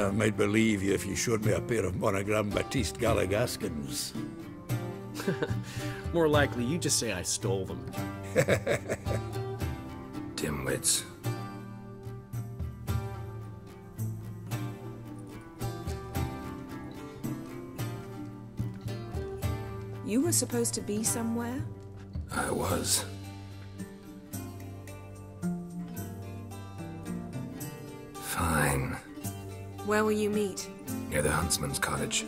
I might believe you if you showed me a pair of monogram Batiste Galligaskins. More likely, you just say I stole them. Dimwits. You were supposed to be somewhere? I was. Fine. Where will you meet? Near the huntsman's cottage.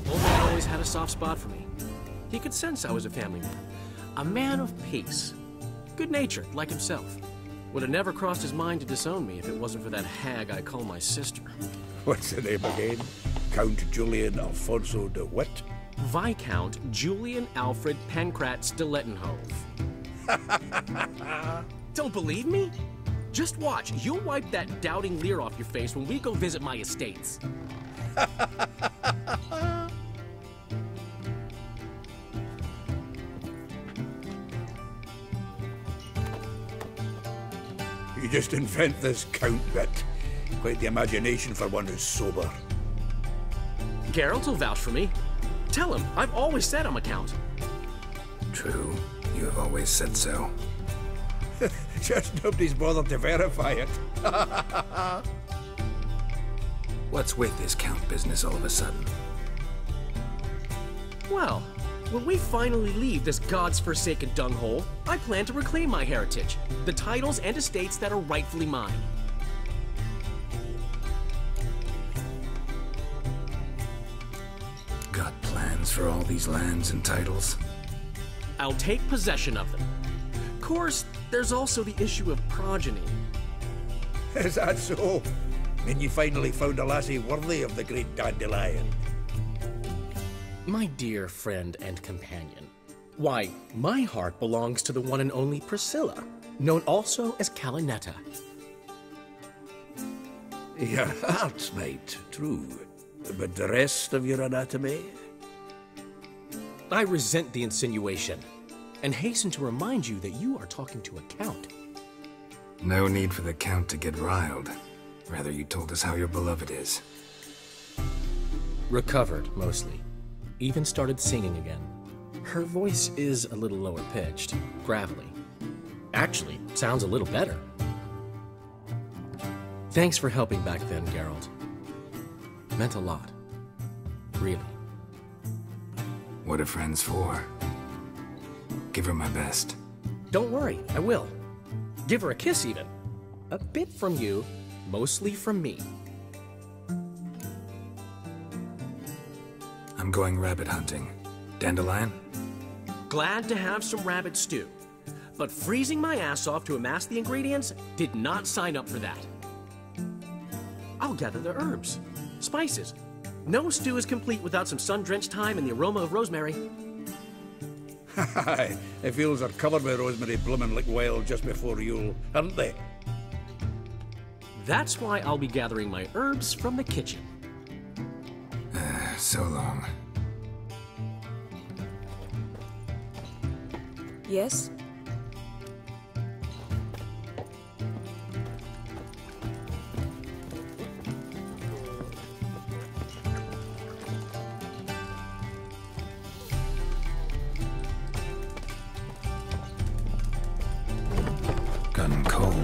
Old man always had a soft spot for me. He could sense I was a family man. A man of peace. Good-natured, like himself. Would have never crossed his mind to disown me if it wasn't for that hag I call my sister. What's the name again? Count Julian Alfonso de Witt? Viscount Julian Alfred Pancrat Stilettenhove. Don't believe me? Just watch. You'll wipe that doubting leer off your face when we go visit my estates. You just invent this count bit. Quite the imagination for one who's sober. Geralt will vouch for me. Tell him, I've always said I'm a count. True. You have always said so. Just nobody's bothered to verify it. What's with this count business all of a sudden? Well, when we finally leave this God's forsaken dunghole, I plan to reclaim my heritage, the titles and estates that are rightfully mine. Got plans for all these lands and titles? I'll take possession of them. Of course, there's also the issue of progeny. Is that so? Then you finally found a lassie worthy of the great dandelion. My dear friend and companion, why, my heart belongs to the one and only Priscilla, known also as Calinetta. Your heart's mate, true. But the rest of your anatomy? I resent the insinuation, and hasten to remind you that you are talking to a count. No need for the count to get riled. Rather, you told us how your beloved is. Recovered, mostly. Even started singing again. Her voice is a little lower pitched, gravelly. Actually, sounds a little better. Thanks for helping back then, Geralt. Meant a lot. Really. What are friends for? Give her my best. Don't worry, I will. Give her a kiss, even. A bit from you, mostly from me. I'm going rabbit hunting. Dandelion? Glad to have some rabbit stew. But freezing my ass off to amass the ingredients did not sign up for that. I'll gather the herbs, spices. No stew is complete without some sun-drenched thyme and the aroma of rosemary. Aye, the fields are covered with rosemary blooming like wild just before Yule, aren't they? That's why I'll be gathering my herbs from the kitchen. So long. Yes? Gun cold.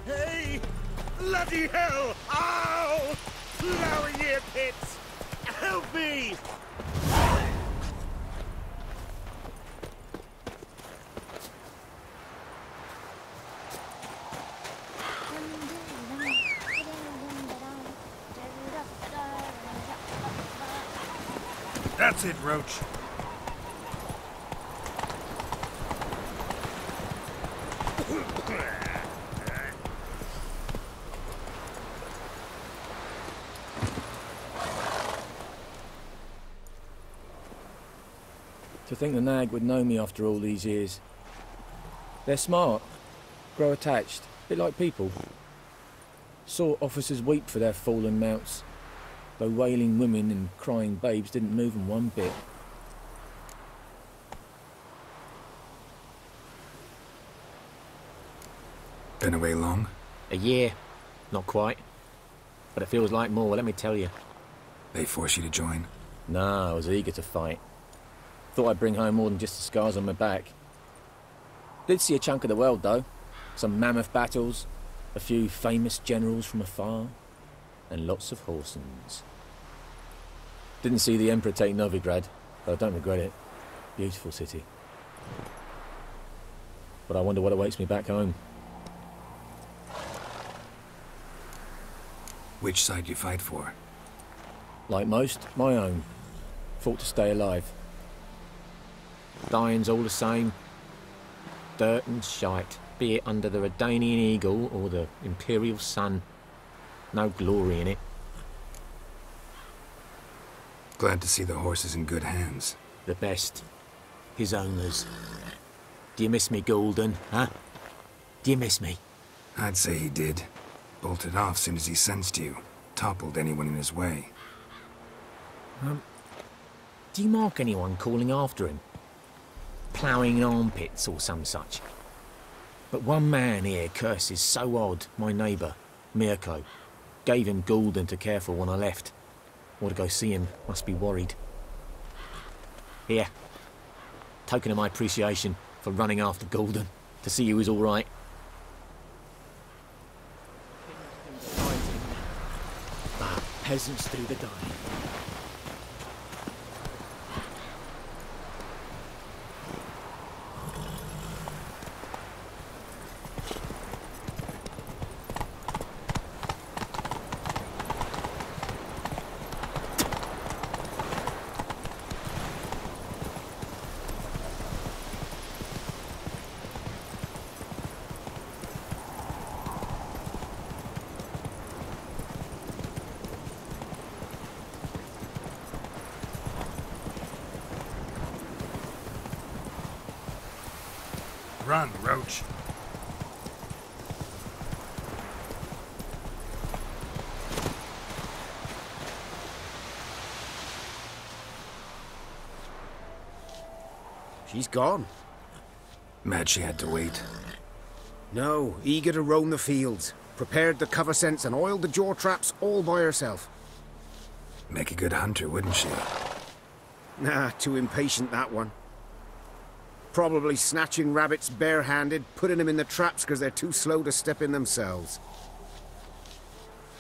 Hey! Bloody hell! Ow! Flowing ear pits! Help me! That's it, Roach. To think the nag would know me after all these years. They're smart, grow attached, a bit like people. Saw officers weep for their fallen mounts, though wailing women and crying babes didn't move them one bit. Been away long? A year. Not quite. But it feels like more, let me tell you. They force you to join? Nah, I was eager to fight. Thought I'd bring home more than just the scars on my back. Did see a chunk of the world, though. Some mammoth battles, a few famous generals from afar, and lots of horsens. Didn't see the Emperor take Novigrad, but I don't regret it. Beautiful city. But I wonder what awaits me back home. Which side you fight for? Like most, my own. Fought to stay alive. Dying's all the same. Dirt and shite, be it under the Redanian eagle or the Imperial sun. No glory in it. Glad to see the horse is in good hands. The best. His owners. Do you miss me, Golden, huh? Do you miss me? I'd say he did. Bolted off soon as he sensed you. Toppled anyone in his way. Do you mark anyone calling after him? Ploughing in armpits or some such? But one man here curses so odd, my neighbour, Mirko. Gave him Golden to care for when I left. Or to go see him, must be worried. Here. Token of my appreciation for running after Golden, to see he was all right. Peasants do the dying. Run, Roach. She's gone. Mad she had to wait. No, eager to roam the fields. Prepared the cover scents and oiled the jaw traps all by herself. Make a good hunter, wouldn't she? Nah, too impatient, that one. Probably snatching rabbits barehanded, putting them in the traps because they're too slow to step in themselves.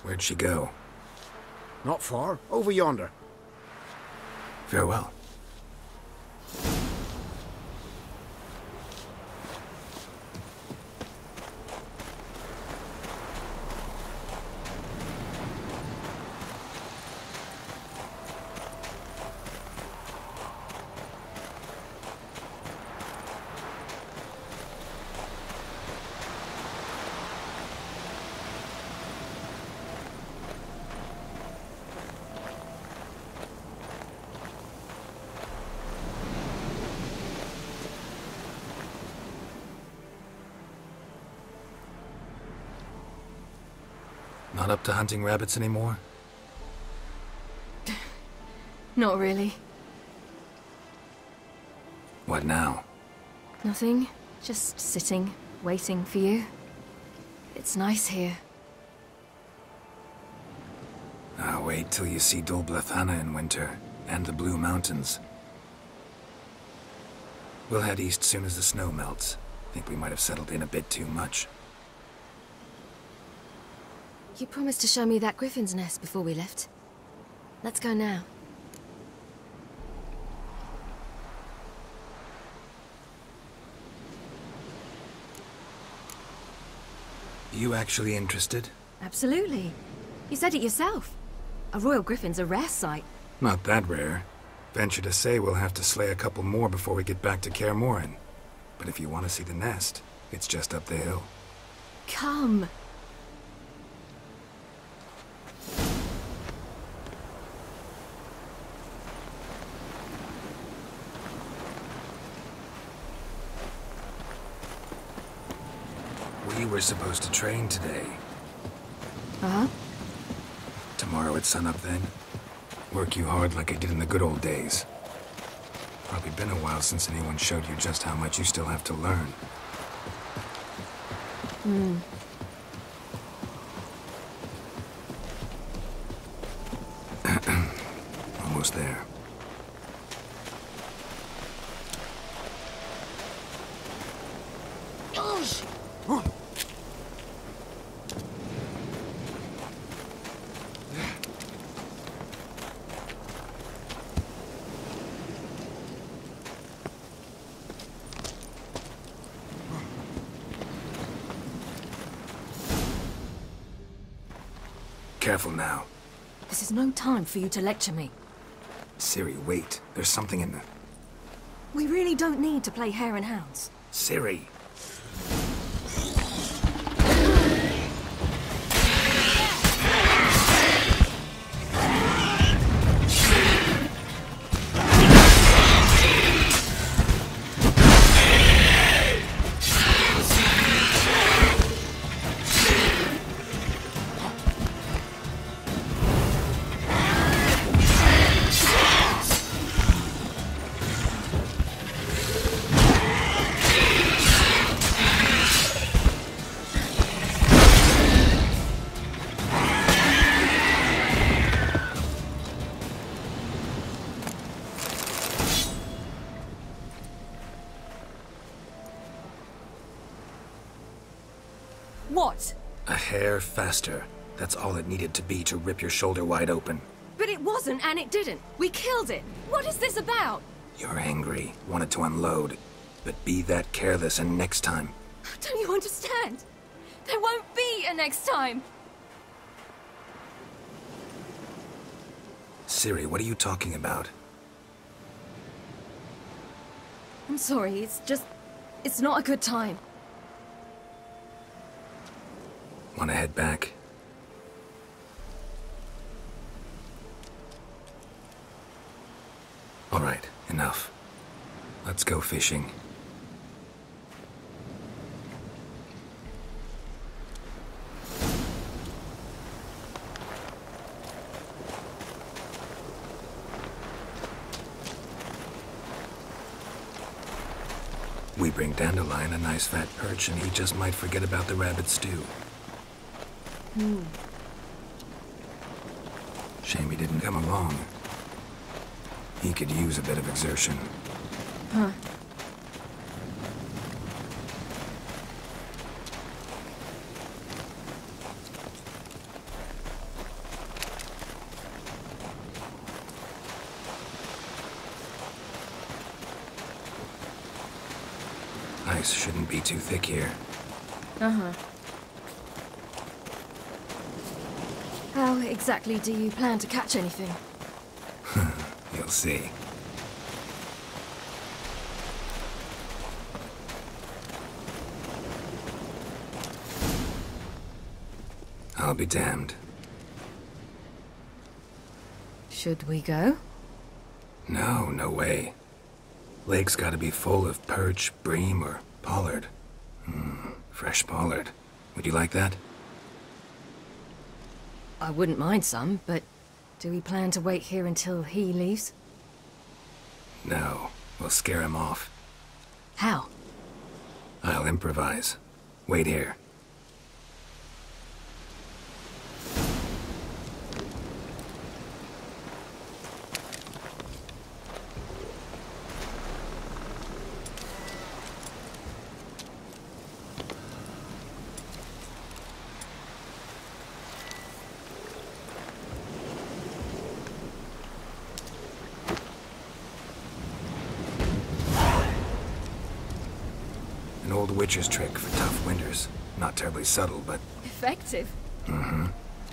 Where'd she go? Not far. Over yonder. Farewell. Not up to hunting rabbits anymore? Not really. What now? Nothing. Just sitting, waiting for you. It's nice here. I'll wait till you see Dol Blethana in winter, and the Blue Mountains. We'll head east soon as the snow melts. Think we might have settled in a bit too much. You promised to show me that griffin's nest before we left. Let's go now. You actually interested? Absolutely. You said it yourself. A royal griffin's a rare sight. Not that rare. Venture to say we'll have to slay a couple more before we get back to Kaer Morhen. But if you want to see the nest, it's just up the hill. Come. We were supposed to train today. Uh-huh. Tomorrow at sunup then? Work you hard like I did in the good old days. Probably been a while since anyone showed you just how much you still have to learn. Almost there. Careful now. This is no time for you to lecture me. Ciri, wait. There's something in the... We really don't need to play hare and hounds. Ciri! What? A hair faster. That's all it needed to be to rip your shoulder wide open. But it wasn't, and it didn't. We killed it. What is this about? You're angry, wanted to unload. But be that careless and next time. Don't you understand? There won't be a next time. Ciri, what are you talking about? I'm sorry, it's not a good time. Want to head back? All right, enough. Let's go fishing. We bring Dandelion a nice fat perch, and he just might forget about the rabbit stew. Shame he didn't come along. He could use a bit of exertion. Huh. Ice shouldn't be too thick here. Uh-huh. How exactly do you plan to catch anything? You'll see. I'll be damned. Should we go? No, no way. Lake's gotta be full of perch, bream, or pollard. Fresh pollard. Would you like that? I wouldn't mind some, but do we plan to wait here until he leaves? No, we'll scare him off. How? I'll improvise. Wait here. Old witcher's trick for tough winters. Not terribly subtle, but... Effective?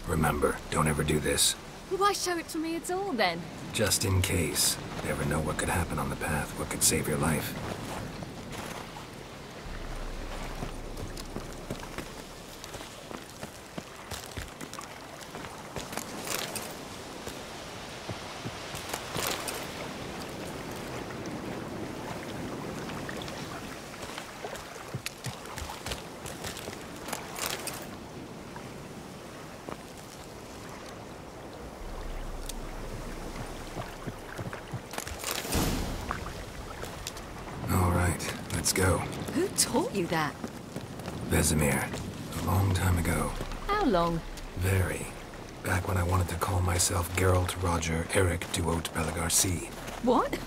Remember, don't ever do this. Why show it to me at all, then? Just in case. Never know what could happen on the path, what could save your life. Who taught you that? Vesemir. A long time ago. How long? Very. Back when I wanted to call myself Geralt Roger Eric Duot Belagarcy. What?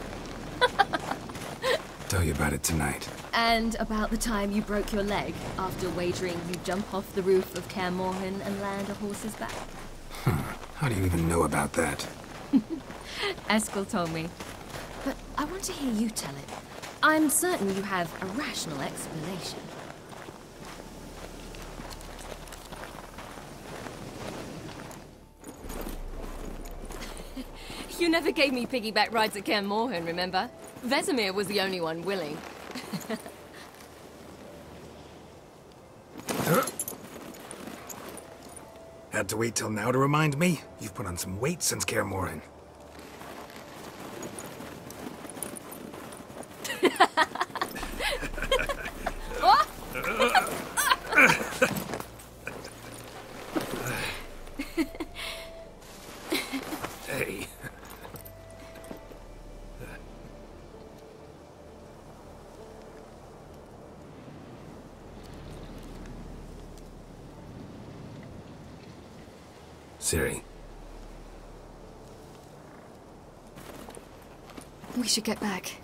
Tell you about it tonight. And about the time you broke your leg after wagering you'd jump off the roof of Kaer Morhen and land a horse's back? How do you even know about that? Eskel told me. But I want to hear you tell it. I'm certain you have a rational explanation. You never gave me piggyback rides at Kaer Morhen, remember? Vesemir was the only one willing. Had to wait till now to remind me? You've put on some weight since Kaer Morhen. Hey. Ciri. We should get back.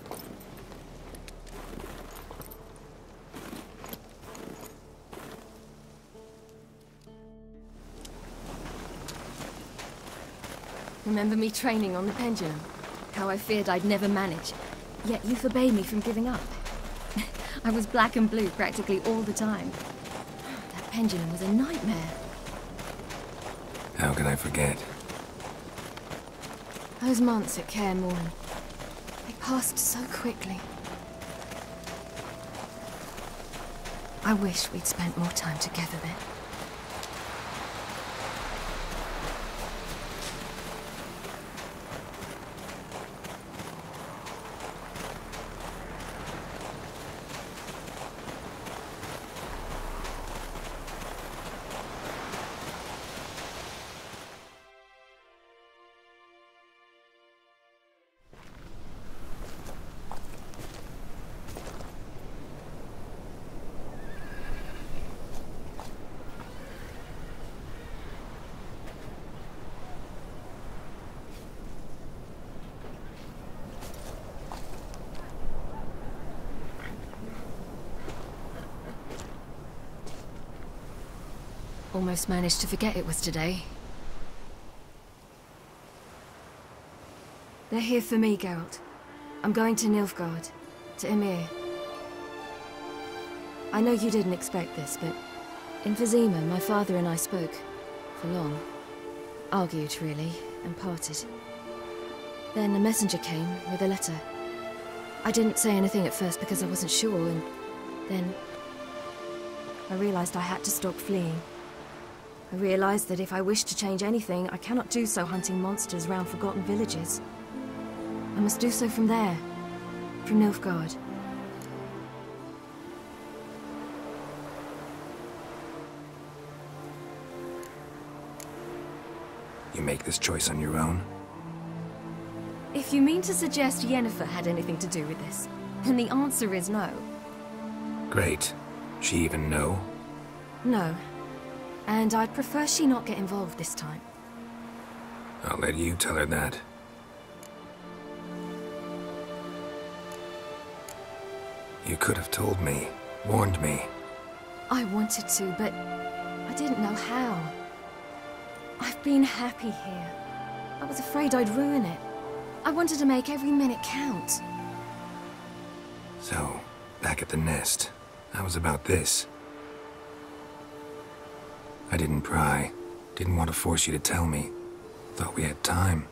Remember me training on the pendulum? How I feared I'd never manage. Yet you forbade me from giving up. I was black and blue practically all the time. That pendulum was a nightmare. How can I forget? Those months at Kaer Morhen, they passed so quickly. I wish we'd spent more time together then. Almost managed to forget it was today. They're here for me, Geralt. I'm going to Nilfgaard, to Emir. I know you didn't expect this, but in Vizima, my father and I spoke for long. Argued, really, and parted. Then a messenger came with a letter. I didn't say anything at first because I wasn't sure, and then I realized I had to stop fleeing. I realized that if I wish to change anything, I cannot do so hunting monsters round forgotten villages. I must do so from there, from Nilfgaard. You make this choice on your own? If you mean to suggest Yennefer had anything to do with this, then the answer is no. Great. She even know? No. And I'd prefer she not get involved this time. I'll let you tell her that. You could have told me, warned me. I wanted to, but I didn't know how. I've been happy here. I was afraid I'd ruin it. I wanted to make every minute count. So, back at the nest, I was about this. I didn't pry. Didn't want to force you to tell me. Thought we had time.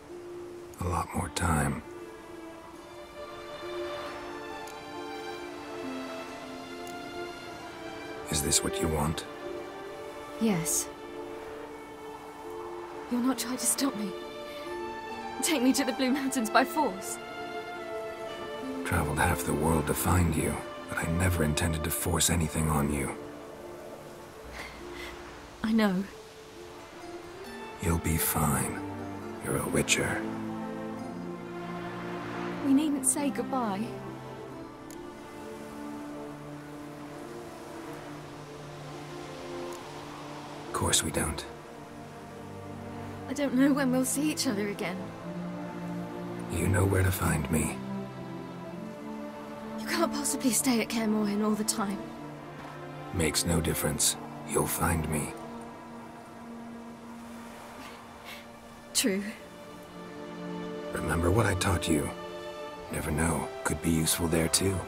A lot more time. Is this what you want? Yes. You're not trying to stop me. Take me to the Blue Mountains by force. Traveled half the world to find you, but I never intended to force anything on you. I know. You'll be fine. You're a witcher. We needn't say goodbye. course we don't. I don't know when we'll see each other again. You know where to find me. You can't possibly stay at Kaer Morhen all the time. Makes no difference. You'll find me. True. Remember what I taught you. Never know, could be useful there too.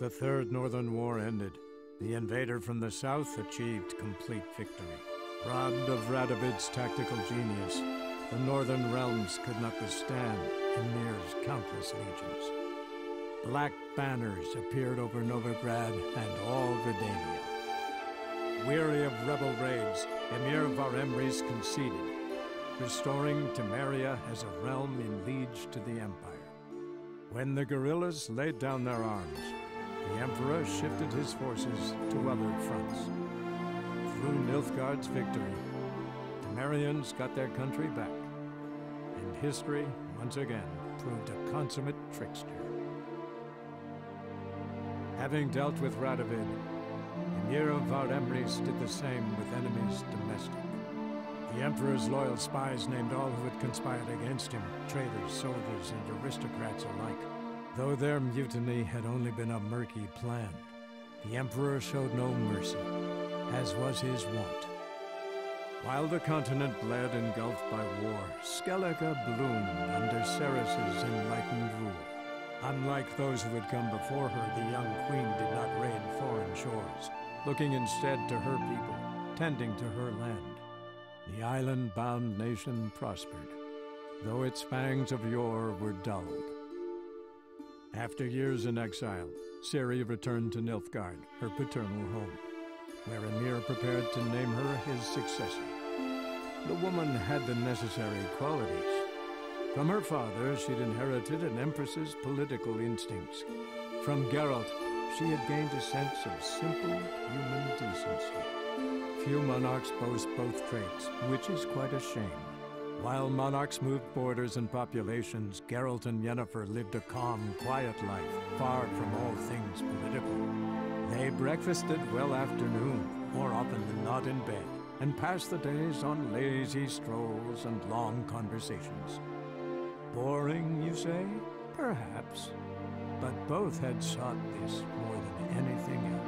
The Third Northern War ended. The invader from the south achieved complete victory. Robbed of Radovid's tactical genius, the northern realms could not withstand Ymir's countless legions. Black banners appeared over Novigrad and all Redania. Weary of rebel raids, Ymir Varemres conceded, restoring Temeria as a realm in liege to the Empire. When the guerrillas laid down their arms, the Emperor shifted his forces to other fronts. Through Nilfgaard's victory, Temerians got their country back, and history, once again, proved a consummate trickster. Having dealt with Radovid, Ymir of Varemres did the same with enemies domestic. The Emperor's loyal spies named all who had conspired against him, traitors, soldiers, and aristocrats alike. Though their mutiny had only been a murky plan, the Emperor showed no mercy, as was his wont. While the continent bled engulfed by war, Skellige bloomed under Ceres's enlightened rule. Unlike those who had come before her, the young queen did not raid foreign shores, looking instead to her people, tending to her land. The island-bound nation prospered, though its fangs of yore were dulled. After years in exile, Ciri returned to Nilfgaard, her paternal home, where Ymir prepared to name her his successor. The woman had the necessary qualities. From her father, she'd inherited an empress's political instincts. From Geralt, she had gained a sense of simple human decency. Few monarchs boast both traits, which is quite a shame. While monarchs moved borders and populations, Geralt and Yennefer lived a calm, quiet life, far from all things political. They breakfasted well after noon, more often than not in bed, and passed the days on lazy strolls and long conversations. Boring, you say? Perhaps. But both had sought this more than anything else.